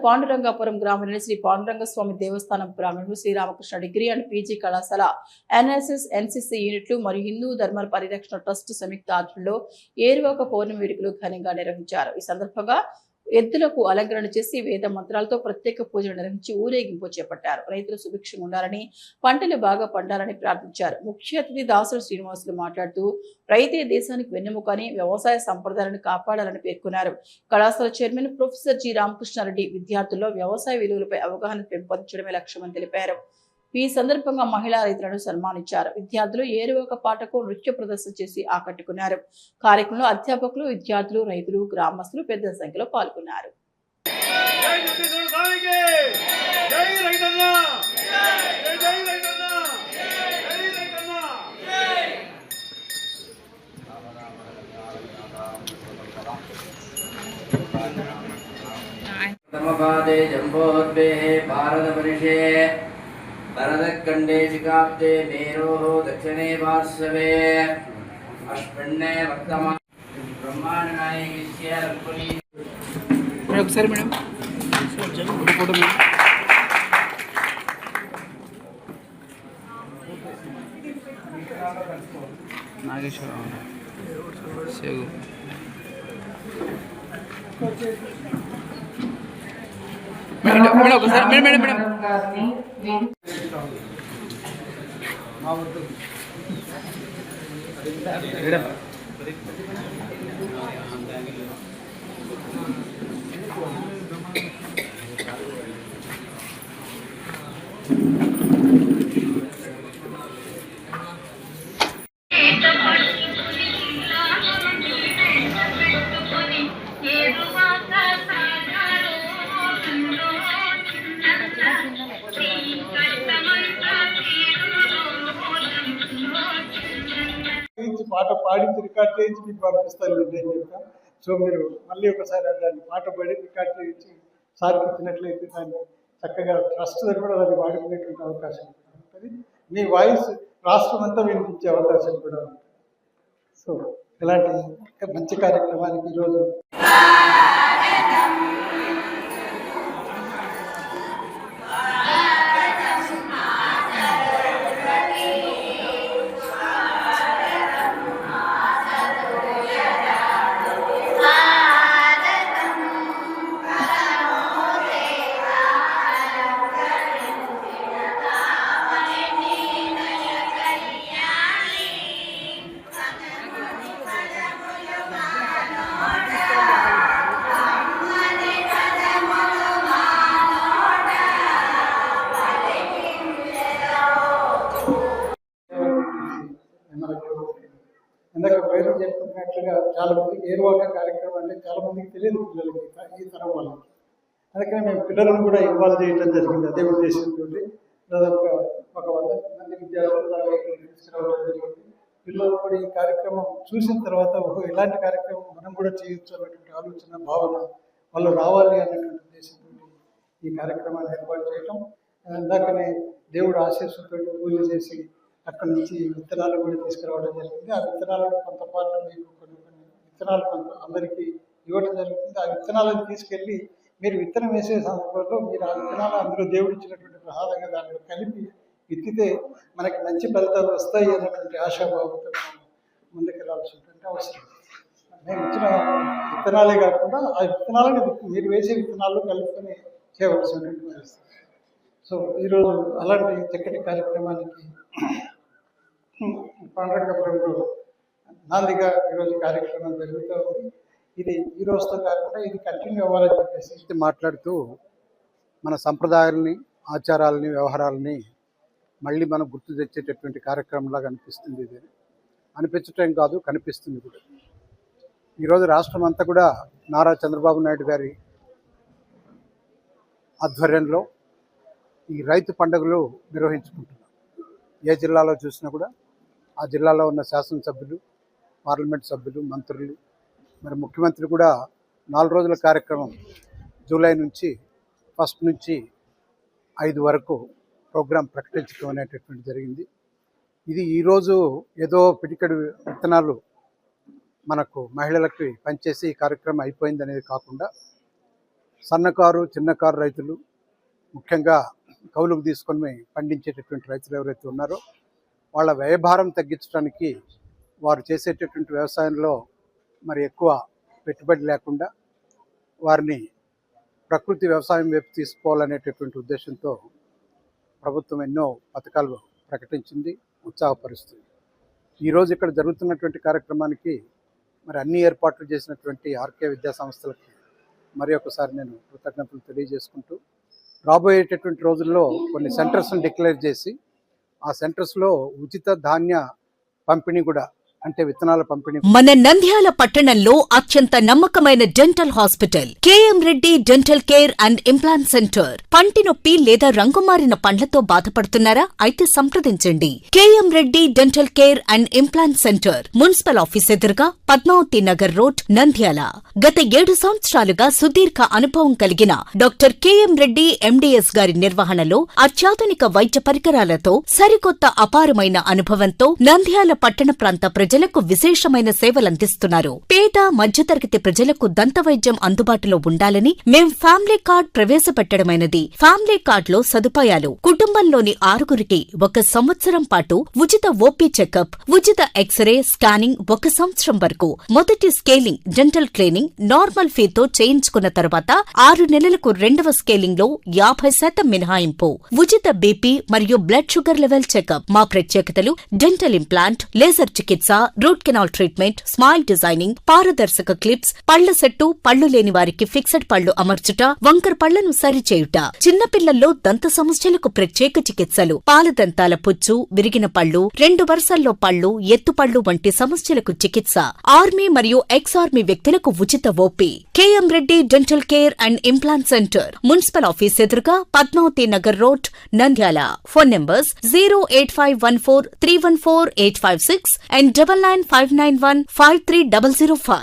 పాండురంగాపురం గ్రామంలోని శ్రీ పాండురంగ స్వామి దేవస్థానం ప్రాంగణంలో Sri Ramakrishna degree and PG కళాశాల ఎన్ఎస్ఎస్ ఎన్సీసీ యూనిట్లు మరియు హిందూ ధర్మ పరిరక్షణ ట్రస్ట్ సంయుక్త ఆధ్వర్యంలో ఏరువాక పౌర్ణమి వేడుకలు ఘనంగా నిర్వహించారు. ఈ సందర్భంగా ఎద్దులకు అలంకరణ చేసి వేద మంత్రాలతో ప్రత్యేక పూజలు నిర్వహించి ఊరేగింపు చేపట్టారు. రైతులు సుభిక్షంగా ఉండాలని, పంటలు బాగా పండాలని ప్రార్థించారు. ముఖ్య అతిథి దాసుడు శ్రీనివాసులు మాట్లాడుతూ రైతే దేశానికి వెన్నెముక అని, వ్యవసాయ సంప్రదాయాలను కాపాడాలని పేర్కొన్నారు. కళాశాల చైర్మన్ ప్రొఫెసర్ జి రామకృష్ణారెడ్డి విద్యార్థుల్లో వ్యవసాయ విలువలపై అవగాహన పెంపొందించడమే లక్ష్యమని తెలిపారు. ఈ సందర్భంగా మహిళా రైతులను సన్మానించారు. విద్యార్థులు ఏరువాక పాటకు నృత్య ప్రదర్శన చేసి ఆకట్టుకున్నారు. కార్యక్రమంలో అధ్యాపకులు, విద్యార్థులు, రైతులు, గ్రామస్తులు పెద్ద సంఖ్యలో పాల్గొన్నారు. भरतखंडे शिखाब्दे मेरोः दक्षिणे पार्श्वे अश्विन्ने वर्तमान ब्रह्मांडनायकस्य रघुपति ఒకసారి మేడం ఫోటో నాగేశ్వరరావు సేగు మేడం ఒకసారి మేడం మేడం మేడం పాట పాడించి రికార్డ్ చేయించి మీకు పంపిస్తాను నేను చెప్తా. సో మీరు మళ్ళీ ఒకసారి దాన్ని పాట పాడి రికార్డ్ చేయించి సార్కి ఇచ్చినట్లయితే దాన్ని చక్కగా ట్రస్ట్ కూడా దాన్ని వాడుకునేటువంటి అవకాశం ఉంటుంది. మీ వాయిస్ రాష్ట్రం అంతా వినిపించే అవకాశం కూడా ఉంటుంది. సో ఇలాంటి మంచి కార్యక్రమానికి ఈరోజు ఇందాక పేరు చెప్పుకున్నట్లుగా చాలా మందికి ఏరువాక కార్యక్రమం అంటే చాలా మందికి తెలియదు పిల్లలకి, ఈ తరం వాళ్ళకి. అందుకని మేము పిల్లలను కూడా ఇన్వాల్వ్ చేయడం జరిగింది. అదే ఉద్దేశంతో దాదాపుగా ఒక 100 మంది విద్యార్థులు దాకా తీసుకురావడం జరిగింది. పిల్లలు కూడా ఈ కార్యక్రమం చూసిన తర్వాత ఇలాంటి కార్యక్రమం మనం కూడా చేయొచ్చు అన్నటువంటి ఆలోచన, భావన వాళ్ళు రావాలి అన్నటువంటి ఉద్దేశంతో ఈ కార్యక్రమాన్ని ఏర్పాటు చేయటం. ఇందాకనే దేవుడు ఆశీస్సులతో పూజ చేసి అక్కడి నుంచి విత్తనాలు కూడా తీసుకురావడం జరిగింది. ఆ విత్తనాలను కొంత పాటు మీకు కొన్ని విత్తనాలు కొంత అందరికీ ఇవ్వడం జరుగుతుంది. ఆ విత్తనాలను తీసుకెళ్ళి మీరు విత్తనం వేసే సందర్భంలో మీరు ఆ విత్తనాలు అందులో దేవుడు ఇచ్చినటువంటి ప్రసాదంగా దాంట్లో కలిపి విత్తితే మనకి మంచి ఫలితాలు వస్తాయి అన్నటువంటి ఆశాభావంతో మనం ముందుకెళ్లాల్సినటువంటి అవసరం. మేము ఇచ్చిన విత్తనాలే కాకుండా ఆ విత్తనాలను మీరు వేసే విత్తనాల్లో కలుపుకొని చేయవలసినటువంటి పరిస్థితి. సో ఈరోజు అలాంటి చక్కటి కార్యక్రమానికి పాండురంగపురంలో నాందిగా ఈరోజు కార్యక్రమం జరుగుతూ ఉంది. ఇది ఈ రోజుతో కాకుండా ఇది కంటిన్యూ అవ్వాలని చెప్పేసి మాట్లాడుతూ మన సంప్రదాయాలని, ఆచారాలని, వ్యవహారాలని మళ్ళీ మనం గుర్తు తెచ్చేటటువంటి కార్యక్రమంలాగా అనిపిస్తుంది. ఇది అనిపించటం కాదు, కనిపిస్తుంది కూడా. ఈరోజు రాష్ట్రం అంతా కూడా నారా చంద్రబాబు నాయుడు గారి ఆధ్వర్యంలో ఈ రైతు పండుగలు నిర్వహించుకుంటున్నాం. ఏ జిల్లాలో చూసినా కూడా ఆ జిల్లాలో ఉన్న శాసనసభ్యులు, పార్లమెంట్ సభ్యులు, మంత్రులు, మరి ముఖ్యమంత్రి కూడా 4 రోజుల కార్యక్రమం జూలై నుంచి 1 నుంచి 5 వరకు ప్రోగ్రాం ప్రకటించడం అనేటటువంటి జరిగింది. ఇది ఈరోజు ఏదో పిటికెడు విత్తనాలు మనకు మహిళలకి పనిచేసి ఈ కార్యక్రమం అయిపోయింది అనేది కాకుండా సన్నకారు చిన్నకారు రైతులు, ముఖ్యంగా కౌలుకు తీసుకొని పండించేటటువంటి రైతులు ఎవరైతే ఉన్నారో వాళ్ళ వ్యయభారం తగ్గించడానికి వారు చేసేటటువంటి వ్యవసాయంలో మరి ఎక్కువ పెట్టుబడి లేకుండా వారిని ప్రకృతి వ్యవసాయం వైపు తీసుకోవాలనేటటువంటి ఉద్దేశంతో ప్రభుత్వం ఎన్నో పథకాలు ప్రకటించింది, ఉత్సాహపరుస్తుంది. ఈరోజు ఇక్కడ జరుగుతున్నటువంటి కార్యక్రమానికి మరి అన్ని ఏర్పాట్లు చేసినటువంటి ఆర్కే విద్యా సంస్థలకి మరి ఒకసారి నేను కృతజ్ఞతలు తెలియజేసుకుంటూ, రాబోయేటటువంటి రోజుల్లో కొన్ని సెంటర్స్ని డిక్లేర్ చేసి ఆ సెంటర్స్లో ఉచిత ధాన్య పంపిణీ కూడా, అంటే విత్తనాల పంపిణీ. మన నంద్యాల పట్టణంలో అత్యంత నమ్మకమైన dental hospital KM Reddy dental care and implant centre. పంటి నొప్పి లేదా రంగుమారిన పండ్లతో బాధపడుతున్నారా? అయితే సంప్రదించండి. KM Reddy dental care and implant centre, municipal office ఎదురుగా, పద్మావతి నగర్ రోడ్, నంద్యాల. గత 7 సంవత్సరాలుగా సుదీర్ఘ అనుభవం కలిగిన డాక్టర్ కేఎం రెడ్డి ఎండిఎస్ గారి నిర్వహణలో అత్యాధునిక వైద్య పరికరాలతో సరికొత్త అపారమైన అనుభవంతో నంద్యాల పట్టణ ప్రాంత ప్రజలకు విశేషమైన సేవలందిస్తున్నారు. పేద మధ్యతరగతి ప్రజలకు దంతవైద్యం అందుబాటులో ఉండాలని మేం ఫ్యామిలీ కార్డ్ ప్రవేశపెట్టడమైనది. ఫ్యామిలీ కార్డ్ లో సదుపాయాలు: కుటుంబంలోని 6గురికి 1 సంవత్సరం పాటు ఉచిత ఓపీ చెకప్, ఉచిత ఎక్స్రే స్కానింగ్ 1 సంవత్సరం వరకు, మొదటి స్కేలింగ్ డెంటల్ క్లీనింగ్ నార్మల్ ఫీతో చేయించుకున్న తర్వాత 6 నెలలకు 2వ స్కేలింగ్ లో 50% మినహాయింపు, ఉచిత బీపీ మరియు బ్లడ్ షుగర్ లెవెల్ చెకప్. మా ప్రత్యేకతలు: డెంటల్ ఇంప్లాంట్, లేజర్ చికిత్స, root canal treatment, smile designing, పారదర్శక క్లిప్స్, పళ్ల సెట్టు, పళ్లు లేని వారికి ఫిక్సెడ్ పళ్లు అమర్చుట, వంకర పళ్లను సరిచేయుట, చిన్నపిల్లల్లో దంత సమస్యలకు ప్రత్యేక చికిత్సలు, పాలదంతాల పుచ్చు, విరిగిన పళ్లు, 2 వరుసల్లో పళ్లు, ఎత్తుపళ్లు వంటి సమస్యలకు చికిత్స, ఆర్మీ మరియు ఎక్స్ ఆర్మీ వ్యక్తులకు ఉచిత OP. KM Reddy dental care and implant centre, municipal office ఎదురుగా, Padmavati Nagar road, Nandyal. Phone numbers 08514314856 and 9959153005.